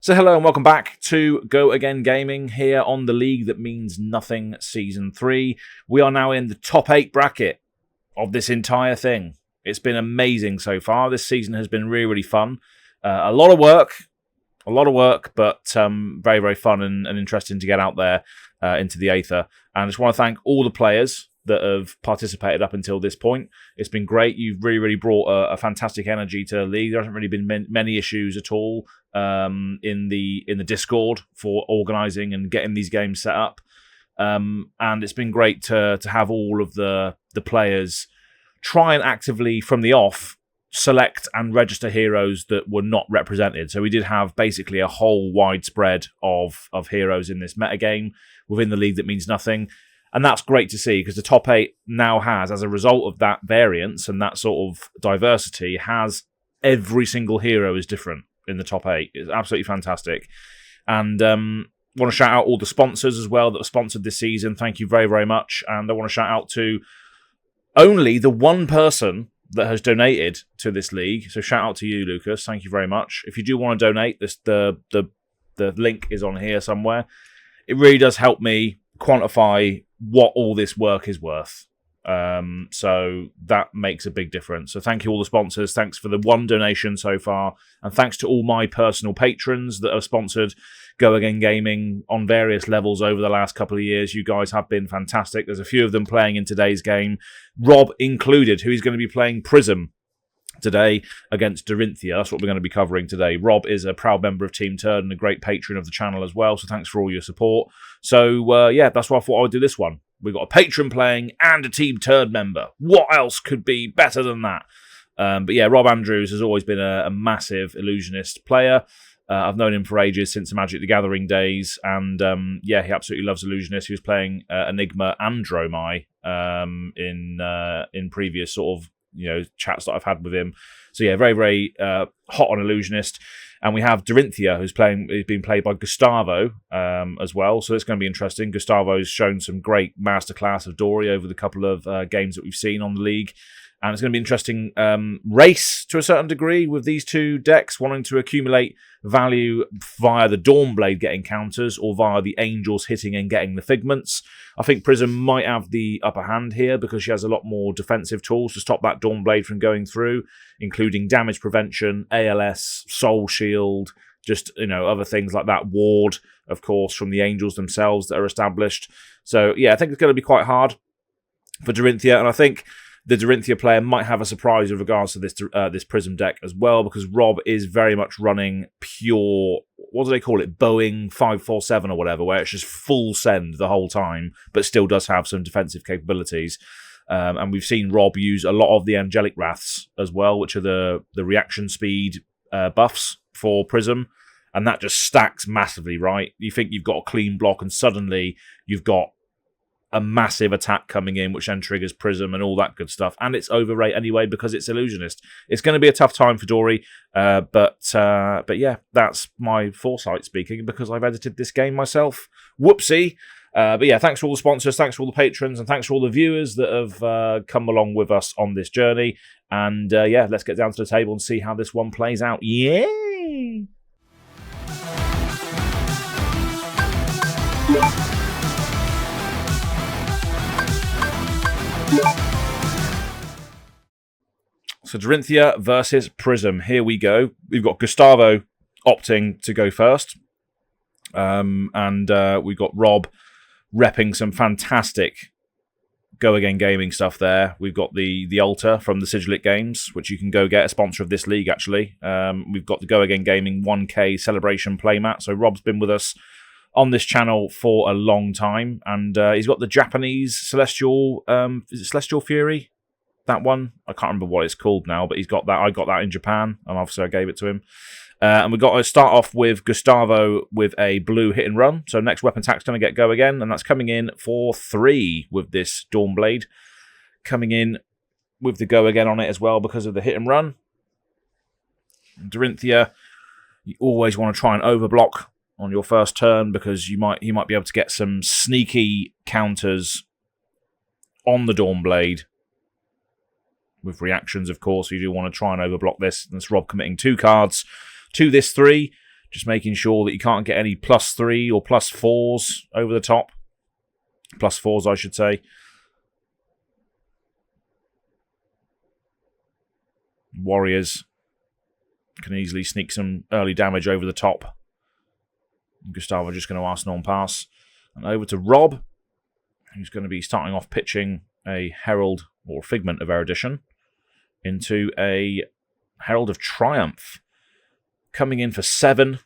So hello and welcome back to Go Again Gaming here on the League That Means Nothing Season 3. We are now in the top 8 bracket of this entire thing. It's been amazing so far. This season has been really, really fun. A lot of work, but very, very fun and interesting to get out there into the Aether. And I just want to thank all the players that have participated up until this point. It's been great. You've really, really brought a fantastic energy to the league. There hasn't really been many issues at all in the Discord for organising and getting these games set up. And it's been great to have all of the players try and actively, from the off, select and register heroes that were not represented. So we did have basically a whole widespread of heroes in this metagame within the League That Means Nothing. And that's great to see because the top 8 now has, as a result of that variance and that sort of diversity, has every single hero is different in the top 8. It's absolutely fantastic. And I want to shout out all the sponsors as well that have sponsored this season. Thank you very, very much. And I want to shout out to only the one person that has donated to this league. So shout out to you, Lucas. Thank you very much. If you do want to donate, the link is on here somewhere. It really does help me quantify what all this work is worth. So that makes a big difference. So thank you all the sponsors. Thanks for the one donation so far. And thanks to all my personal patrons that have sponsored Go Again Gaming on various levels over the last couple of years. You guys have been fantastic. There's a few of them playing in today's game. Rob included, who is going to be playing Prism today against Dorinthea. That's what we're going to be covering today. Rob is a proud member of Team Turd and a great patron of the channel as well, so thanks for all your support. So yeah, that's why I thought I would do this one. We've got a patron playing and a Team Turd member. What else could be better than that? But yeah, Rob Andrews has always been a massive Illusionist player. I've known him for ages, since the Magic the Gathering days, and yeah, he absolutely loves Illusionist. He was playing Enigma and Dromai in previous sort of chats that I've had with him. So yeah, very, very hot on Illusionist. And we have Dorinthea, who's being played by Gustavo as well. So it's going to be interesting. Gustavo's shown some great masterclass of Dory over the couple of games that we've seen on the league. And it's going to be an interesting race to a certain degree with these two decks wanting to accumulate value via the Dawnblade getting counters or via the Angels hitting and getting the Figments. I think Prism might have the upper hand here because she has a lot more defensive tools to stop that Dawnblade from going through, including damage prevention, ALS, Soul Shield, just other things like that. Ward, of course, from the Angels themselves that are established. So yeah, I think it's going to be quite hard for Dorinthea, and I think the Dorinthea player might have a surprise with regards to this Prism deck as well, because Rob is very much running pure, what do they call it, Boeing 547 or whatever, where it's just full send the whole time, but still does have some defensive capabilities. And we've seen Rob use a lot of the Angelic Wraths as well, which are the reaction speed buffs for Prism, and that just stacks massively, right? You think you've got a clean block, and suddenly you've got a massive attack coming in, which then triggers Prism and all that good stuff. And it's overrate anyway because it's Illusionist. It's going to be a tough time for Dory, but yeah, that's my foresight speaking because I've edited this game myself. Whoopsie. But yeah, thanks for all the sponsors, thanks for all the patrons, and thanks for all the viewers that have come along with us on this journey. And yeah, let's get down to the table and see how this one plays out. Yay! So Dorinthea versus Prism. Here we go. We've got Gustavo opting to go first. And we've got Rob repping some fantastic Go Again Gaming stuff there. We've got the Altar from the Sigilate Games, which you can go get, a sponsor of this league, actually. We've got the Go Again Gaming 1K Celebration playmat. So Rob's been with us on this channel for a long time. And he's got the Japanese Celestial, is it Celestial Fury? That one, I can't remember what it's called now, but he's got that. I got that in Japan, and obviously I gave it to him. And we've got to start off with Gustavo with a blue hit and run. So next weapon attack's going to get Go Again, and that's coming in for 3 with this Dawnblade. Coming in with the Go Again on it as well because of the hit and run. Dorinthea, you always want to try and overblock on your first turn because he might be able to get some sneaky counters on the Dawnblade. With reactions, of course, you do want to try and overblock this. That's Rob committing 2 cards to this 3. Just making sure that you can't get any +3 or +4s over the top. +4s, I should say. Warriors can easily sneak some early damage over the top. Gustavo just going to Arsenal and pass. And over to Rob, who's going to be starting off pitching a Herald or Figment of Erudition into a Herald of Triumph. Coming in for 7.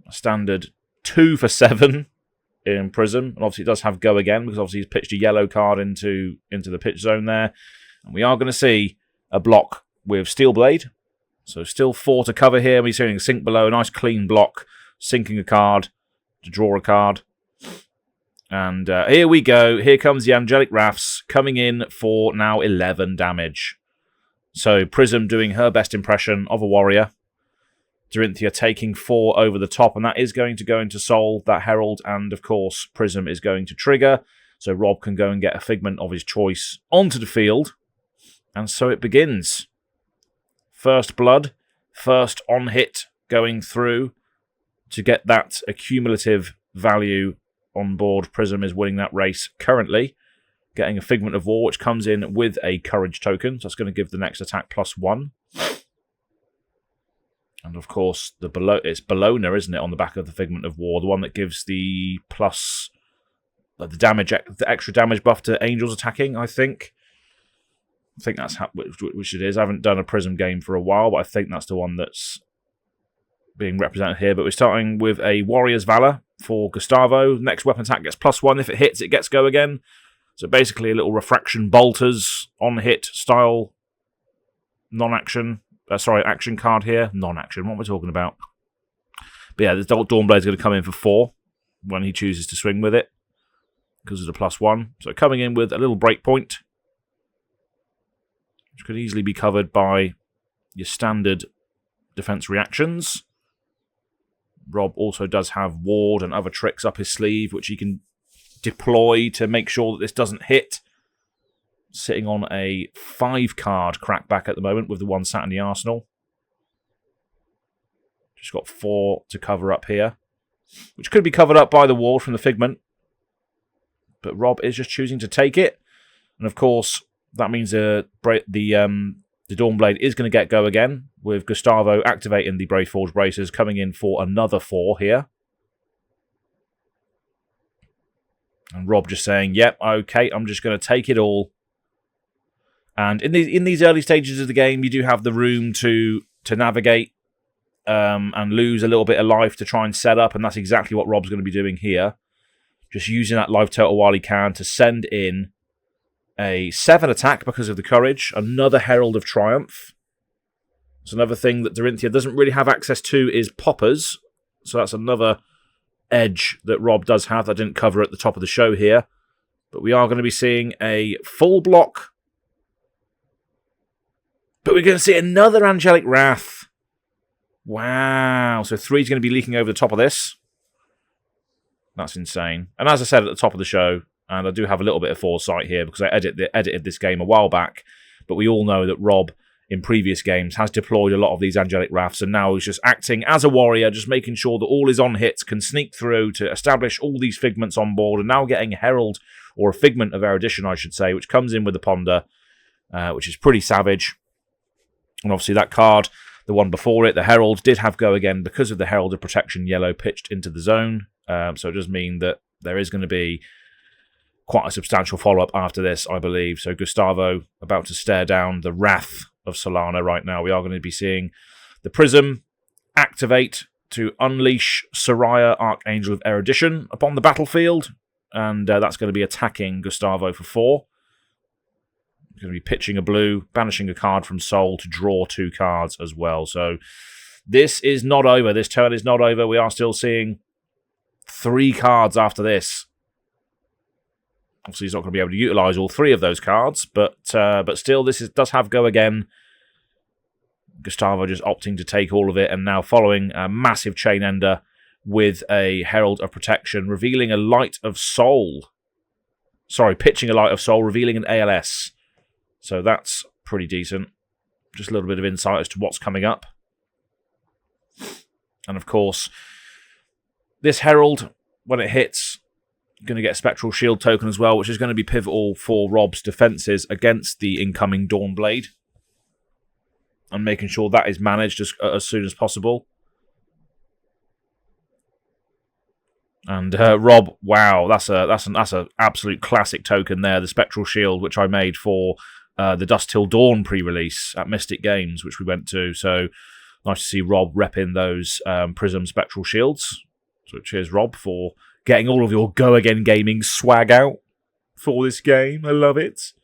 A standard 2 for 7 in Prism. And obviously it does have Go Again, because obviously he's pitched a yellow card into the pitch zone there. And we are going to see a block with Steel Blade. So still 4 to cover here. We're seeing a sink below, a nice clean block, sinking a card to draw a card. And here we go. Here comes the Angelic Wraths coming in for now 11 damage. So Prism doing her best impression of a warrior. Dorinthea taking 4 over the top, and that is going to go into Soul, that Herald, and of course Prism is going to trigger. So Rob can go and get a Figment of his choice onto the field. And so it begins. First blood, first on hit going through to get that accumulative value on board. Prism is winning that race currently, getting a Figment of War, which comes in with a Courage token. So that's going to give the next attack +1. And of course, it's Bologna, isn't it, on the back of the Figment of War, the one that gives the the extra damage buff to angels attacking, I think. I think that's which it is. I haven't done a Prism game for a while, but I think that's the one that's being represented here. But we're starting with a Warrior's Valor for Gustavo. Next weapon attack gets +1. If it hits, it gets Go Again. So basically a little Refraction Bolters on hit style non-action. Action card here. Non-action. What am I talking about? But yeah, the Dawnblade's going to come in for 4 when he chooses to swing with it because of the +1. So coming in with a little breakpoint, which could easily be covered by your standard defense reactions. Rob also does have Ward and other tricks up his sleeve, which he can deploy to make sure that this doesn't hit. Sitting on a 5-card crackback at the moment with the one sat in the arsenal. Just got 4 to cover up here, which could be covered up by the Ward from the Figment. But Rob is just choosing to take it. And of course, that means the Dawnblade is going to get Go Again, with Gustavo activating the Brave Forge Bracers, coming in for another 4 here. And Rob just saying, yep, okay, I'm just going to take it all. And in these early stages of the game, you do have the room to navigate and lose a little bit of life to try and set up, and that's exactly what Rob's going to be doing here. Just using that life total while he can to send in a 7 attack because of the Courage, another Herald of Triumph. It's another thing that Dorinthea doesn't really have access to is Poppers, so that's another edge that Rob does have that I didn't cover at the top of the show here. But we are going to be seeing a full block. But we're going to see another Angelic Wrath. Wow. So 3 is going to be leaking over the top of this. That's insane. And as I said at the top of the show, and I do have a little bit of foresight here because I edited this game a while back, but we all know that Rob, in previous games, has deployed a lot of these Angelic Wraths, and now he's just acting as a warrior, just making sure that all his on-hits can sneak through to establish all these Figments on board, and now getting a Herald, or a Figment of Erudition, I should say, which comes in with the Ponder, which is pretty savage. And obviously that card, the one before it, the Herald, did have Go Again because of the Herald of Protection yellow pitched into the zone. So it does mean that there is going to be quite a substantial follow-up after this, I believe. So Gustavo about to stare down the wrath of Solana right now. We are going to be seeing the Prism activate to unleash Soraya, Archangel of Erudition, upon the battlefield. And that's going to be attacking Gustavo for 4. Going to be pitching a blue, banishing a card from Soul to draw 2 cards as well. So this is not over. This turn is not over. We are still seeing 3 cards after this. Obviously, he's not going to be able to utilise all 3 of those cards, but still, does have Go Again. Gustavo just opting to take all of it, and now following a massive Chain Ender with a Herald of Protection, revealing a Light of Soul. Sorry, pitching a Light of Soul, revealing an ALS. So that's pretty decent. Just a little bit of insight as to what's coming up. And of course, this Herald, when it hits, going to get a Spectral Shield token as well, which is going to be pivotal for Rob's defences against the incoming Dawnblade. And making sure that is managed as soon as possible. And Rob, wow, that's an absolute classic token there, the Spectral Shield, which I made for the Dusk Till Dawn pre-release at Mystic Games, which we went to. So nice to see Rob repping those Prism Spectral Shields. So cheers, Rob, for getting all of your Go Again Gaming swag out for this game. I love it.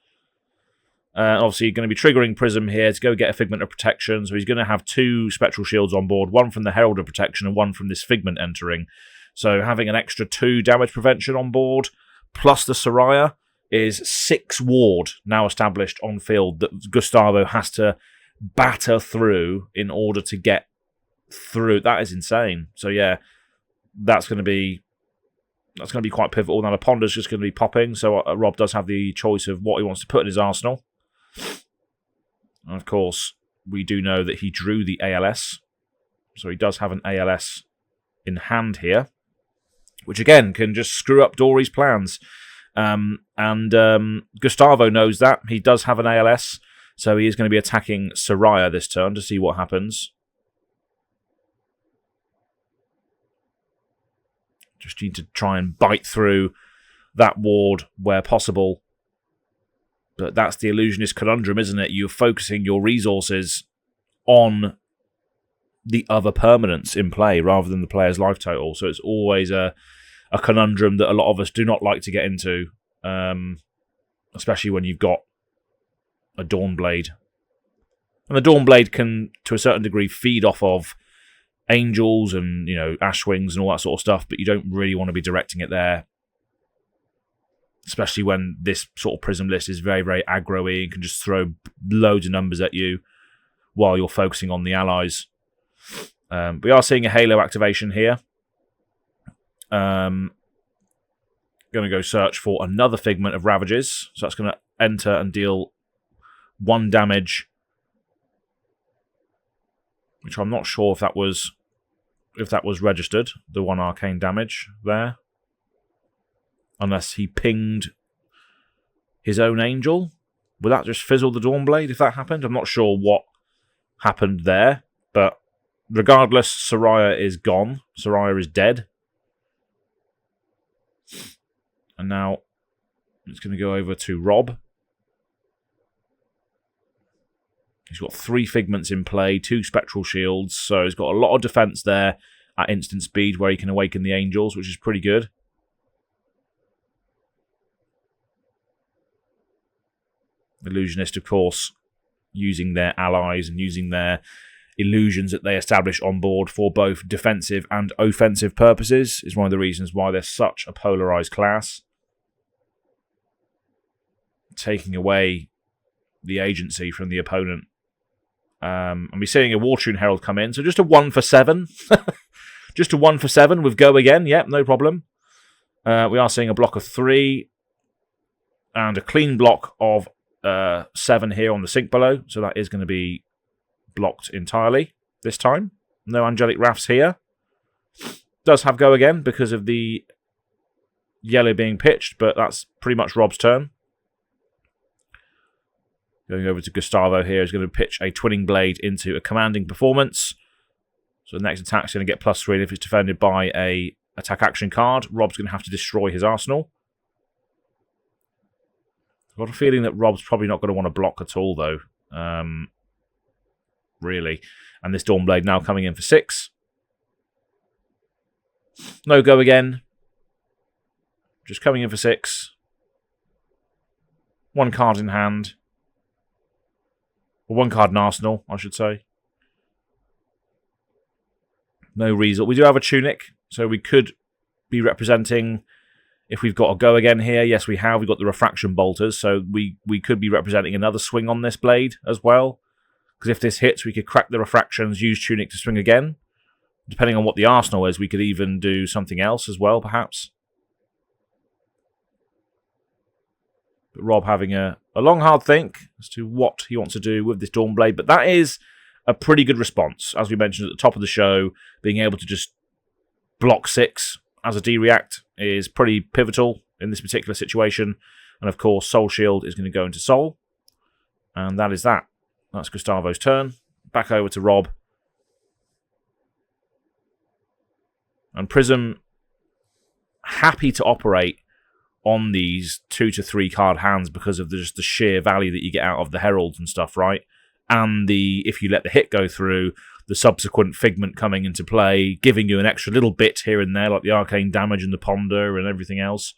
Obviously, you're going to be triggering Prism here to go get a Figment of Protection. So he's going to have 2 Spectral Shields on board, one from the Herald of Protection and one from this Figment entering. So having an extra 2 damage prevention on board, plus the Soraya, is 6 ward now established on field that Gustavo has to batter through in order to get through. That is insane. So yeah, that's going to be quite pivotal. Now the Ponder's just going to be popping, so Rob does have the choice of what he wants to put in his arsenal. And of course, we do know that he drew the ALS, so he does have an ALS in hand here, which again can just screw up Dory's plans. Gustavo knows that. He does have an ALS, so he is going to be attacking Soraya this turn to see what happens. Just need to try and bite through that ward where possible. But that's the Illusionist conundrum, isn't it? You're focusing your resources on the other permanents in play rather than the player's life total. So it's always a conundrum that a lot of us do not like to get into, especially when you've got a Dawnblade. And the Dawnblade can, to a certain degree, feed off of Angels and, you know, Ashwings and all that sort of stuff, but you don't really want to be directing it there. Especially when this sort of Prism list is very, very aggro-y and can just throw loads of numbers at you while you're focusing on the allies. We are seeing a Halo activation here. Going to go search for another Figment of Ravages. So that's going to enter and deal 1 damage, which I'm not sure if that was registered, the 1 arcane damage there. Unless he pinged his own Angel. Would that just fizzle the Dawnblade if that happened? I'm not sure what happened there. But regardless, Soraya is gone. Soraya is dead. And now it's going to go over to Rob. He's got 3 Figments in play, 2 Spectral Shields. So he's got a lot of defense there at instant speed where he can awaken the Angels, which is pretty good. Illusionist, of course, using their allies and using their illusions that they establish on board for both defensive and offensive purposes is one of the reasons why they're such a polarized class. Taking away the agency from the opponent. And we're seeing a Wartune Herald come in, so just a 1 for 7. Just a 1 for 7 with Go Again, yep, no problem. We are seeing a block of 3 and a clean block of 7 here on the sink below, so that is going to be blocked entirely this time. No Angelic Wraths here. Does have Go Again because of the yellow being pitched, but that's pretty much Rob's turn. Going over to Gustavo here is going to pitch a Twinning Blade into a Commanding Performance. So the next attack's going to get +3, and if it's defended by a attack action card, Rob's going to have to destroy his arsenal. I've got a feeling that Rob's probably not going to want to block at all, though. Really. And this Dawnblade now coming in for 6. No Go Again. Just coming in for 6. 1 card in hand. Or 1 card in arsenal, I should say. No result. We do have a Tunic, so we could be representing... If we've got a Go Again here, yes, we have. We've got the Refraction Bolters, so we could be representing another swing on this blade as well. Because if this hits, we could crack the Refractions, use Tunic to swing again. Depending on what the arsenal is, we could even do something else as well, perhaps. But Rob having a long, hard think as to what he wants to do with this Dawnblade. But that is a pretty good response. As we mentioned at the top of the show, being able to just block 6 as a D-React is pretty pivotal in this particular situation. And of course, Soul Shield is going to go into Soul. And that is that. That's Gustavo's turn. Back over to Rob. And Prism, happy to operate on these 2 to 3 card hands because of just the sheer value that you get out of the heralds and stuff, right? And if you let the hit go through, the subsequent Figment coming into play, giving you an extra little bit here and there, like the arcane damage and the ponder and everything else.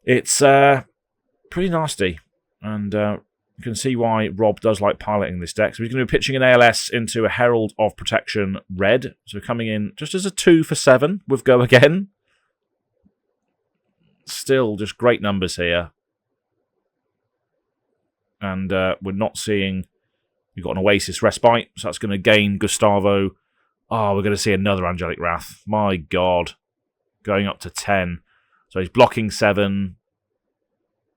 It's pretty nasty, and you can see why Rob does like piloting this deck. So he's going to be pitching an ALS into a Herald of Protection red, so coming in just as a 2 for 7 with Go Again. Still just great numbers here. And we're not seeing... We've got an Oasis Respite, so that's going to gain Gustavo. Oh, we're going to see another Angelic Wrath. My God. Going up to 10. So he's blocking 7,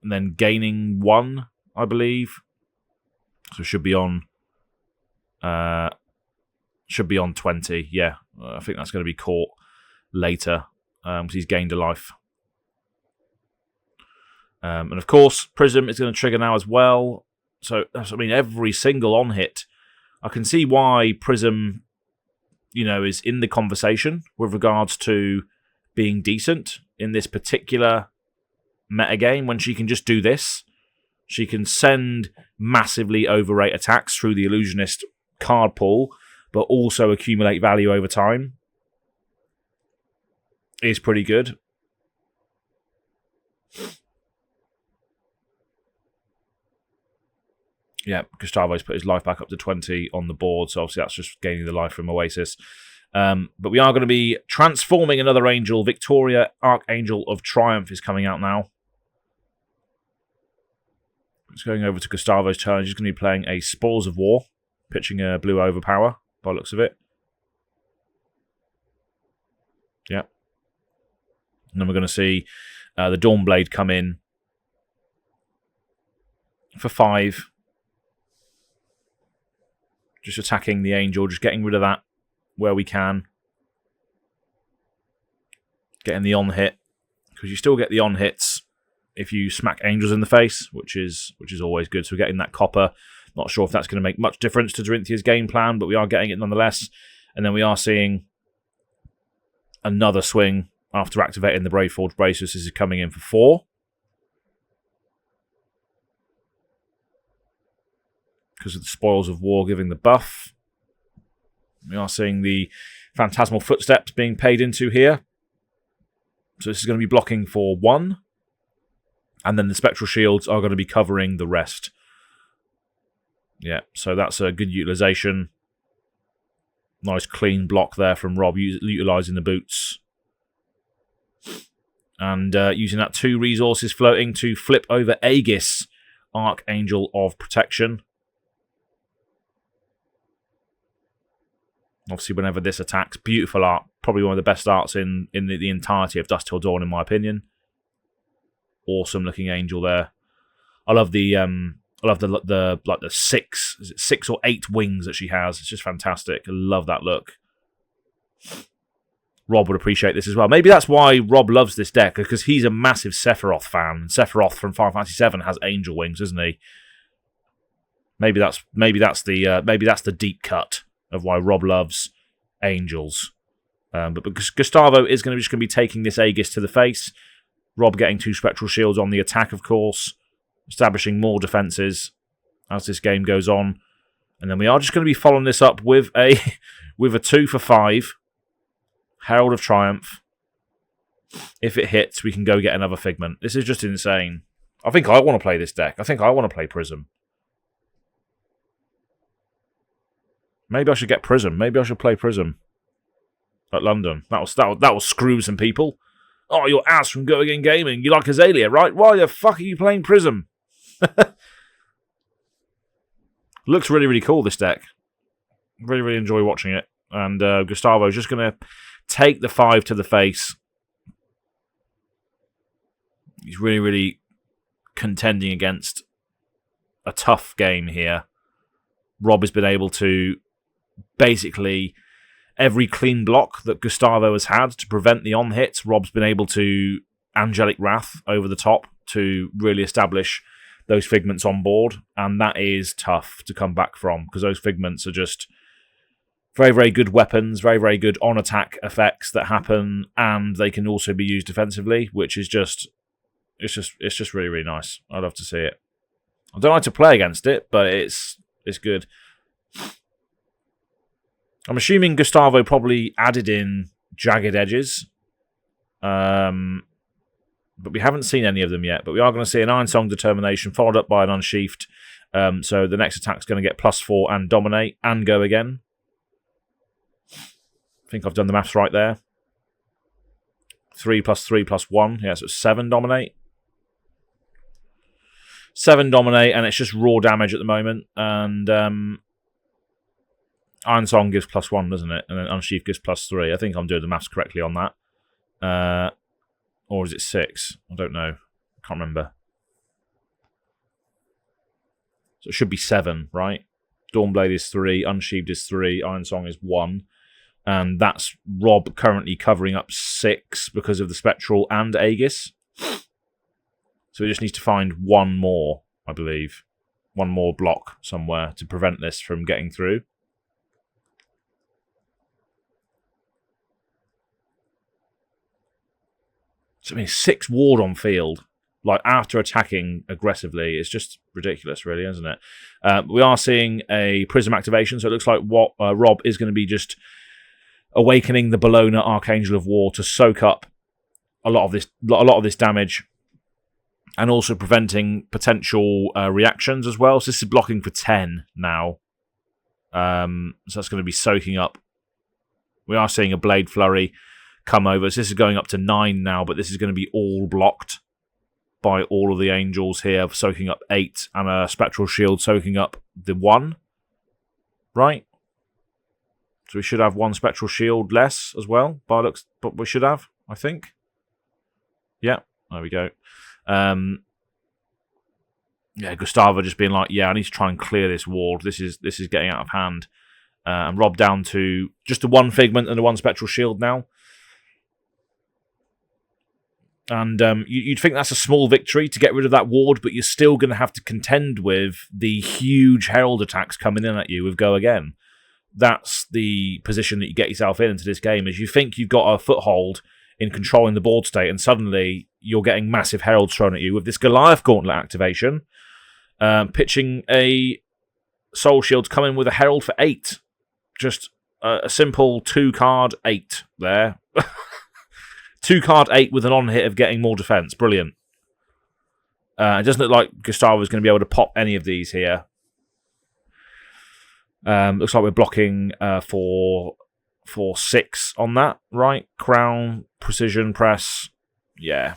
and then gaining 1, I believe. So should be on 20. Yeah, I think that's going to be caught later because he's gained a life. And of course, Prism is going to trigger now as well. So, I mean, every single on-hit. I can see why Prism, is in the conversation with regards to being decent in this particular metagame when she can just do this. She can send massively overrate attacks through the Illusionist card pool, but also accumulate value over time. Is pretty good. Yeah, Gustavo's put his life back up to 20 on the board, so obviously that's just gaining the life from Oasis. But we are going to be transforming another angel. Victoria, Archangel of Triumph, is coming out now. It's going over to Gustavo's turn. He's going to be playing a Spoils of War, pitching a blue overpower, by the looks of it. Yeah. And then we're going to see the Dawnblade come in for 5. Just attacking the angel, just getting rid of that where we can. Getting the on-hit, because you still get the on-hits if you smack angels in the face, which is always good. So we're getting that copper. Not sure if that's going to make much difference to Dorinthea's game plan, but we are getting it nonetheless. And then we are seeing another swing after activating the Brave Forge Braces. This is coming in for 4. Because of the Spoils of War giving the buff. We are seeing the Phantasmal Footsteps being paid into here. So this is going to be blocking for 1. And then the Spectral Shields are going to be covering the rest. Yeah, so that's a good utilization. Nice clean block there from Rob, utilizing the boots. And using that 2 resources floating to flip over Aegis, Archangel of Protection. Obviously, whenever this attacks, beautiful art. Probably one of the best arts in the entirety of Dusk Till Dawn, in my opinion. Awesome looking angel there. I love the 6 or 8 wings that she has. It's just fantastic. I love that look. Rob would appreciate this as well. Maybe that's why Rob loves this deck, because he's a massive Sephiroth fan. Sephiroth from Final Fantasy VII has angel wings, isn't he? Maybe that's the deep cut of why Rob loves angels. But because Gustavo is just going to be taking this Aegis to the face. Rob getting 2 Spectral Shields on the attack, of course. Establishing more defenses as this game goes on. And then we are just going to be following this up with a 2 for 5. Herald of Triumph. If it hits, we can go get another Figment. This is just insane. I think I want to play this deck. I think I want to play Prism. Maybe I should get Prism. Maybe I should play Prism at London. That will screw some people. Oh, you're ass from Go Again Gaming. You like Azalea, right? Why the fuck are you playing Prism? Looks really, really cool, this deck. Really, really enjoy watching it. And Gustavo's just going to take the 5 to the face. He's really, really contending against a tough game here. Rob has been able to basically every clean block that Gustavo has had to prevent the on-hits, Rob's been able to Angelic Wrath over the top to really establish those Figments on board, and that is tough to come back from, because those Figments are just very, very good weapons, very, very good on-attack effects that happen, and they can also be used defensively, which is just... It's just really, really nice. I love to see it. I don't like to play against it, but it's good. I'm assuming Gustavo probably added in Jagged Edges. But we haven't seen any of them yet. But we are going to see an Iron Song Determination followed up by an Unsheathed. So the next attack's going to get +4 and Dominate and Go Again. I think I've done the maths right there. 3 + 3 + 1. Yeah, so it's 7 Dominate. 7 Dominate, and it's just raw damage at the moment. And Iron Song gives +1, doesn't it? And then Unsheath gives +3. I think I'm doing the maths correctly on that. Or is it 6? I don't know. I can't remember. So it should be 7, right? Dawnblade is 3, Unsheathed is 3, Iron Song is 1. And that's Rob currently covering up 6 because of the Spectral and Aegis. So he just needs to find one more, I believe. One more block somewhere to prevent this from getting through. So, I mean, 6 ward on field, like after attacking aggressively, it's just ridiculous, really, isn't it? We are seeing a Prism activation, so it looks like what Rob is going to be just awakening the Bologna Archangel of War to soak up a lot of this damage, and also preventing potential reactions as well. So this is blocking for 10 now. So that's going to be soaking up. We are seeing a Blade Flurry come over. So this is going up to 9 now, but this is going to be all blocked by all of the angels here, soaking up 8, and a Spectral Shield soaking up the 1. Right? So we should have 1 Spectral Shield less as well, by looks, but we should have, I think. Yeah, there we go. Yeah, Gustavo just being like, yeah, I need to try and clear this ward. This is getting out of hand. And Rob down to just the 1 Figment and the 1 Spectral Shield now. And you'd think that's a small victory to get rid of that ward, but you're still going to have to contend with the huge Herald attacks coming in at you with Go Again. That's the position that you get yourself into this game, is you think you've got a foothold in controlling the board state, and suddenly you're getting massive heralds thrown at you with this Goliath Gauntlet activation, pitching a Soul Shield to come in with a Herald for 8. Just a simple 2-card 8 there. 2-card 8 with an on-hit of getting more defense. Brilliant. It doesn't look like Gustavo is going to be able to pop any of these here. Looks like we're blocking for 6 on that, right? Crown, Precision Press, yeah.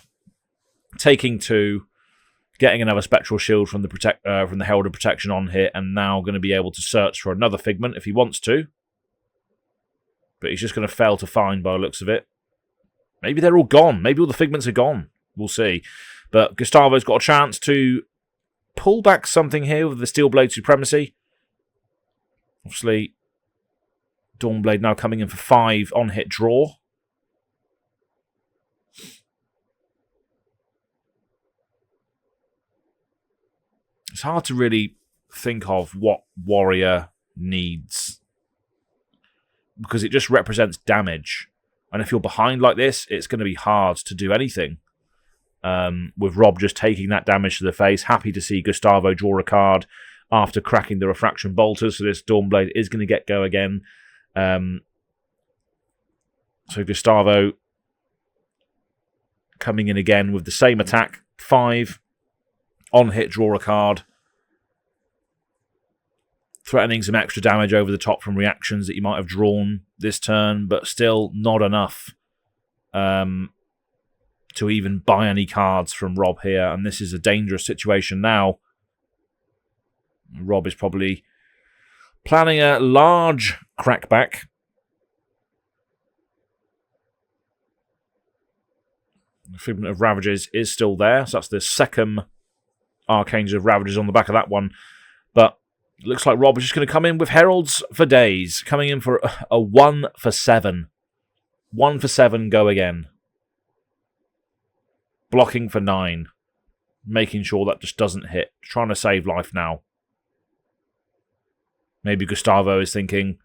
Taking 2, getting another Spectral Shield from the Herald of Protection on here, and now going to be able to search for another Figment if he wants to. But he's just going to fail to find by the looks of it. Maybe they're all gone. Maybe all the Figments are gone. We'll see. But Gustavo's got a chance to pull back something here with the Steel Blade Supremacy. Obviously, Dawnblade now coming in for 5 on-hit draw. It's hard to really think of what Warrior needs, because it just represents damage. And if you're behind like this, it's going to be hard to do anything. With Rob just taking that damage to the face. Happy to see Gustavo draw a card after cracking the Refraction Bolters. So this Dawnblade is going to get Go Again. So Gustavo coming in again with the same attack. 5. On hit, draw a card. Threatening some extra damage over the top from reactions that you might have drawn this turn, but still not enough to even buy any cards from Rob here. And this is a dangerous situation now. Rob is probably planning a large crackback. The Figment of Ravages is still there, so that's the second Archangel of Ravages on the back of that one. But Looks like Rob is just going to come in with Heralds for days. Coming in for a 1 for 7. 1 for 7, go again. Blocking for 9. Making sure that just doesn't hit. Trying to save life now. Maybe Gustavo is thinking,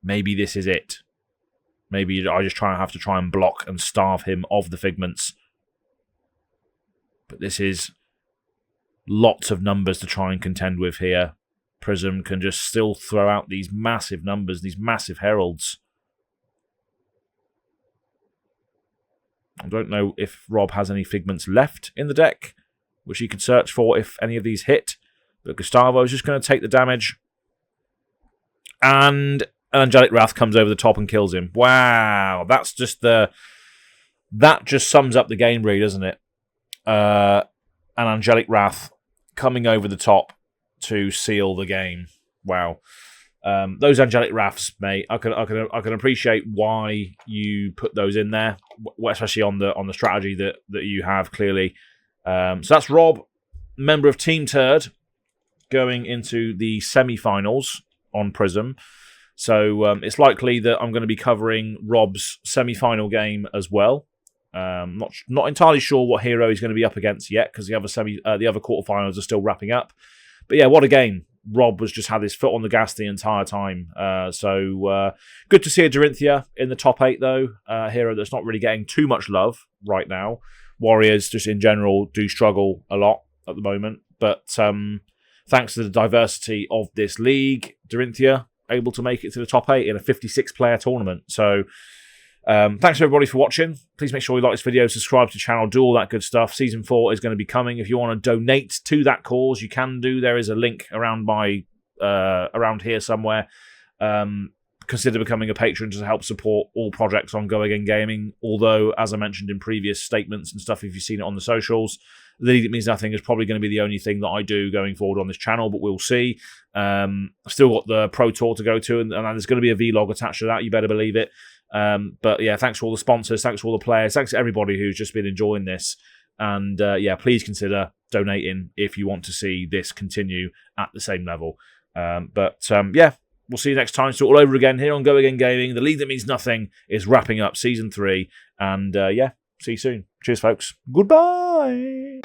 maybe this is it. Maybe I just have to try and block and starve him of the figments. But this is lots of numbers to try and contend with here. Prism can just still throw out these massive numbers, these massive heralds. I don't know if Rob has any figments left in the deck, which he could search for if any of these hit. But Gustavo is just going to take the damage. And an Angelic Wrath comes over the top and kills him. Wow, that's just that just sums up the game, really, doesn't it? An Angelic Wrath coming over the top to seal the game. Wow. Those Angelic Wraths, mate, I can appreciate why you put those in there, especially on the strategy that you have, clearly. So that's Rob, member of Team Turd, going into the semi-finals on Prism. So it's likely that I'm going to be covering Rob's semi-final game as well. Not entirely sure what hero he's going to be up against yet, because the other quarterfinals are still wrapping up. But yeah, what a game. Rob has just had his foot on the gas the entire time. So good to see a Dorinthea in the top 8, though. A hero that's not really getting too much love right now. Warriors, just in general, do struggle a lot at the moment. But thanks to the diversity of this league, Dorinthea able to make it to the top 8 in a 56-player tournament. So thanks everybody for watching. Please make sure you like this video, subscribe to the channel, do all that good stuff. Season 4 is going to be coming. If you want to donate to that cause, you can do. There is a link around around here somewhere. Consider becoming a patron to help support all projects on Go Again Gaming. Although, as I mentioned in previous statements and stuff, if you've seen it on the socials, the League That Means Nothing is probably going to be the only thing that I do going forward on this channel, but we'll see. I've still got the Pro Tour to go to, and there's going to be a vlog attached to that, you better believe it. But yeah, thanks to all the sponsors, thanks to all the players, thanks to everybody who's just been enjoying this. And yeah, please consider donating if you want to see this continue at the same level. Yeah, we'll see you next time. So all over again here on Go Again Gaming. The League That Means Nothing is wrapping up Season 3. And yeah, see you soon. Cheers, folks. Goodbye.